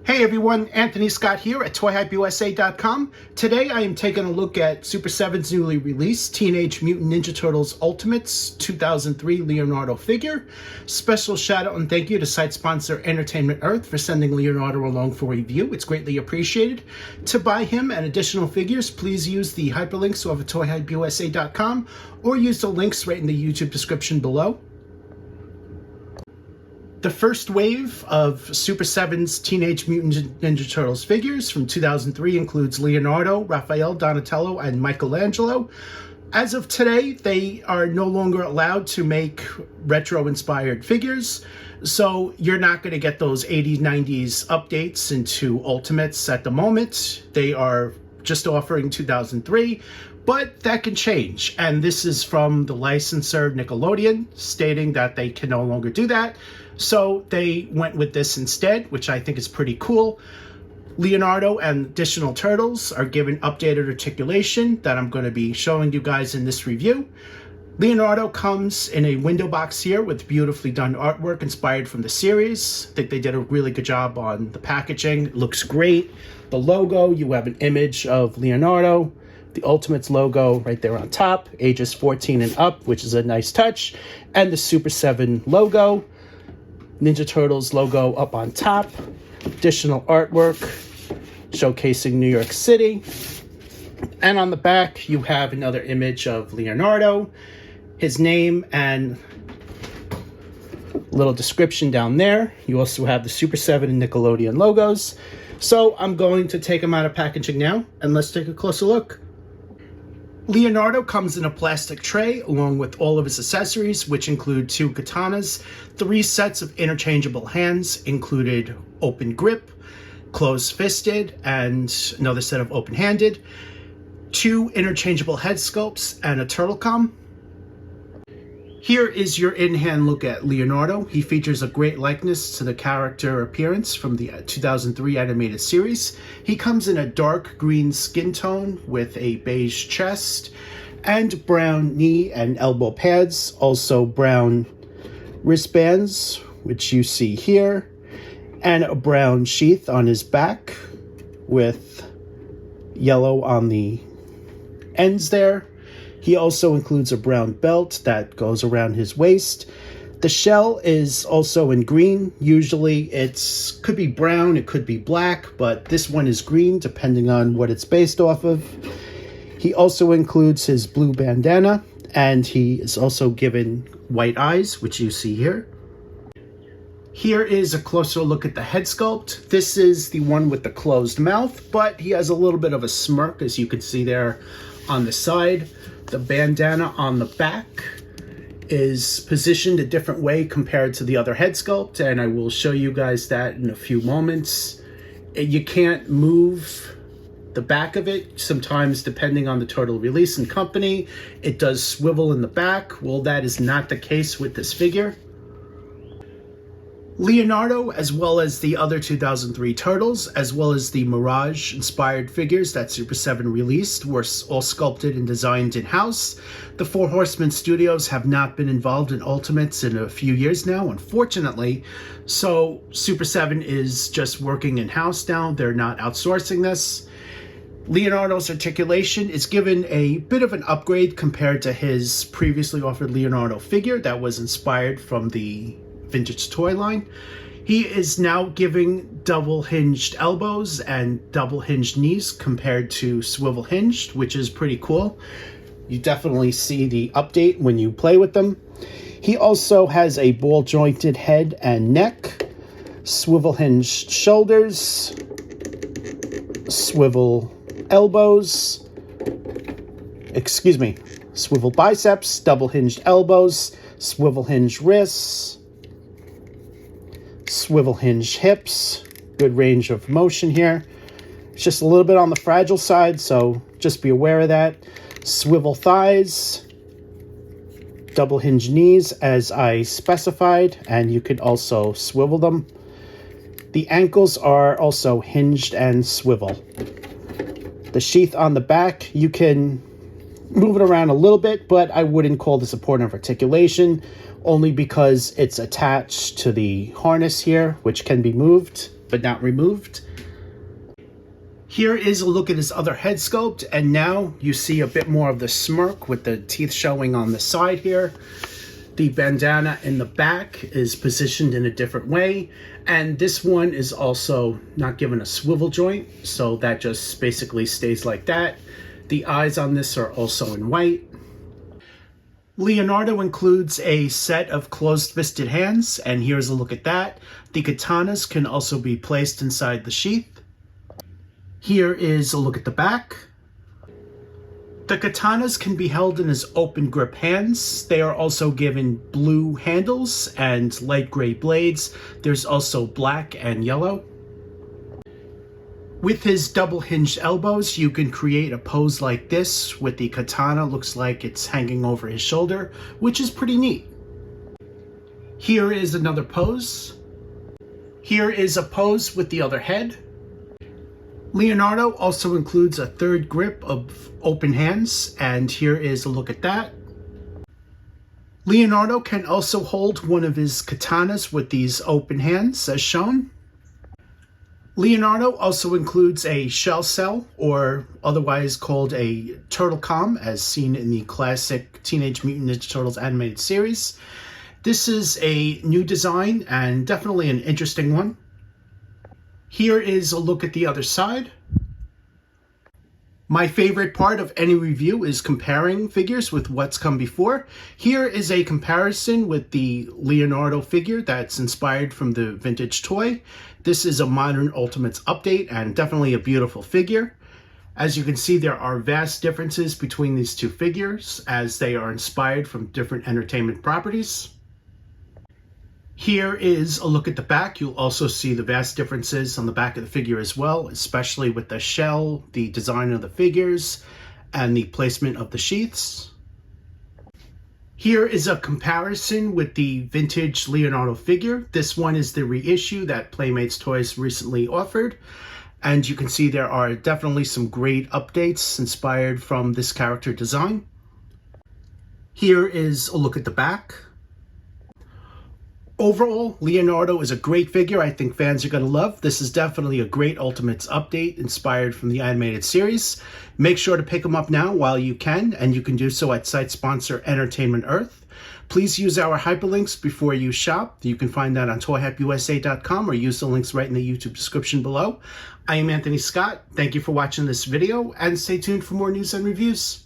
Hey everyone, Anthony Scott here at ToyHypeUSA.com. Today I am taking a look at Super7's newly released Teenage Mutant Ninja Turtles Ultimates 2003 Leonardo figure. Special shout out and thank you to site sponsor Entertainment Earth for sending Leonardo along for review. It's greatly appreciated. To buy him and additional figures, please use the hyperlinks over ToyHypeUSA.com or use the links right in the YouTube description below. The first wave of Super7's Teenage Mutant Ninja Turtles figures from 2003 includes Leonardo, Raphael, Donatello, and Michelangelo. As of today, they are no longer allowed to make retro-inspired figures, so you're not going to get those 80s, 90s updates into Ultimates at the moment. They are just offering 2003. But that can change, and this is from the licensor Nickelodeon stating that they can no longer do that. So they went with this instead, which I think is pretty cool. Leonardo and additional turtles are given updated articulation that I'm going to be showing you guys in this review. Leonardo comes in a window box here with beautifully done artwork inspired from the series. I think they did a really good job on the packaging. It looks great. The logo, you have an image of Leonardo. The Ultimates logo right there on top, ages 14 and up, which is a nice touch. And the Super7 logo, Ninja Turtles logo up on top. Additional artwork showcasing New York City. And on the back, you have another image of Leonardo, his name, and a little description down there. You also have the Super7 and Nickelodeon logos. So I'm going to take them out of packaging now, and let's take a closer look. Leonardo comes in a plastic tray along with all of his accessories, which include 2 katanas, 3 sets of interchangeable hands, included open grip, closed-fisted, and another set of open-handed, 2 interchangeable head sculpts, and a turtle com. Here is your in-hand look at Leonardo. He features a great likeness to the character appearance from the 2003 animated series. He comes in a dark green skin tone with a beige chest and brown knee and elbow pads, also brown wristbands, which you see here, and a brown sheath on his back with yellow on the ends there. He also includes a brown belt that goes around his waist. The shell is also in green. Usually could be brown, it could be black, but this one is green depending on what it's based off of. He also includes his blue bandana, and he is also given white eyes, which you see here. Here is a closer look at the head sculpt. This is the one with the closed mouth, but he has a little bit of a smirk, as you can see there on the side. The bandana on the back is positioned a different way compared to the other head sculpt, and I will show you guys that in a few moments. You can't move the back of it. Sometimes, depending on the turtle release and company, it does swivel in the back. Well, that is not the case with this figure. Leonardo, as well as the other 2003 Turtles, as well as the Mirage-inspired figures that Super7 released, were all sculpted and designed in-house. The Four Horsemen Studios have not been involved in Ultimates in a few years now, unfortunately, so Super7 is just working in-house now. They're not outsourcing this. Leonardo's articulation is given a bit of an upgrade compared to his previously offered Leonardo figure that was inspired from the vintage toy line. He is now giving double hinged elbows and double hinged knees compared to swivel hinged, which is pretty cool. You definitely see the update when you play with them. He also has a ball jointed head and neck, swivel hinged shoulders, swivel elbows, swivel biceps, double hinged elbows, swivel hinged wrists, swivel hinge hips. Good range of motion here. It's just a little bit on the fragile side, so just be aware of that. Swivel thighs, double hinge knees as I specified, and you could also swivel them. The ankles are also hinged and swivel. The sheath on the back, you can move it around a little bit, but I wouldn't call this a point of articulation, only because it's attached to the harness here, which can be moved, but not removed. Here is a look at his other head sculpt, and now you see a bit more of the smirk with the teeth showing on the side here. The bandana in the back is positioned in a different way, and this one is also not given a swivel joint, so that just basically stays like that. The eyes on this are also in white. Leonardo includes a set of closed-fisted hands, and here's a look at that. The katanas can also be placed inside the sheath. Here is a look at the back. The katanas can be held in his open grip hands. They are also given blue handles and light gray blades. There's also black and yellow. With his double hinged elbows, you can create a pose like this with the katana. Looks like it's hanging over his shoulder, which is pretty neat. Here is another pose. Here is a pose with the other head. Leonardo also includes a third grip of open hands, and here is a look at that. Leonardo can also hold one of his katanas with these open hands, as shown. Leonardo also includes a shell cell, or otherwise called a turtle com, as seen in the classic Teenage Mutant Ninja Turtles animated series. This is a new design and definitely an interesting one. Here is a look at the other side. My favorite part of any review is comparing figures with what's come before. Here is a comparison with the Leonardo figure that's inspired from the vintage toy. This is a modern Ultimates update and definitely a beautiful figure. As you can see, there are vast differences between these two figures as they are inspired from different entertainment properties. Here is a look at the back. You'll also see the vast differences on the back of the figure as well, especially with the shell, the design of the figures, and the placement of the sheaths. Here is a comparison with the vintage Leonardo figure. This one is the reissue that Playmates Toys recently offered. And you can see there are definitely some great updates inspired from this character design. Here is a look at the back. Overall, Leonardo is a great figure I think fans are going to love. This is definitely a great Ultimates update inspired from the animated series. Make sure to pick them up now while you can, and you can do so at site sponsor Entertainment Earth. Please use our hyperlinks before you shop. You can find that on toyhypeusa.com or use the links right in the YouTube description below. I am Anthony Scott. Thank you for watching this video, and stay tuned for more news and reviews.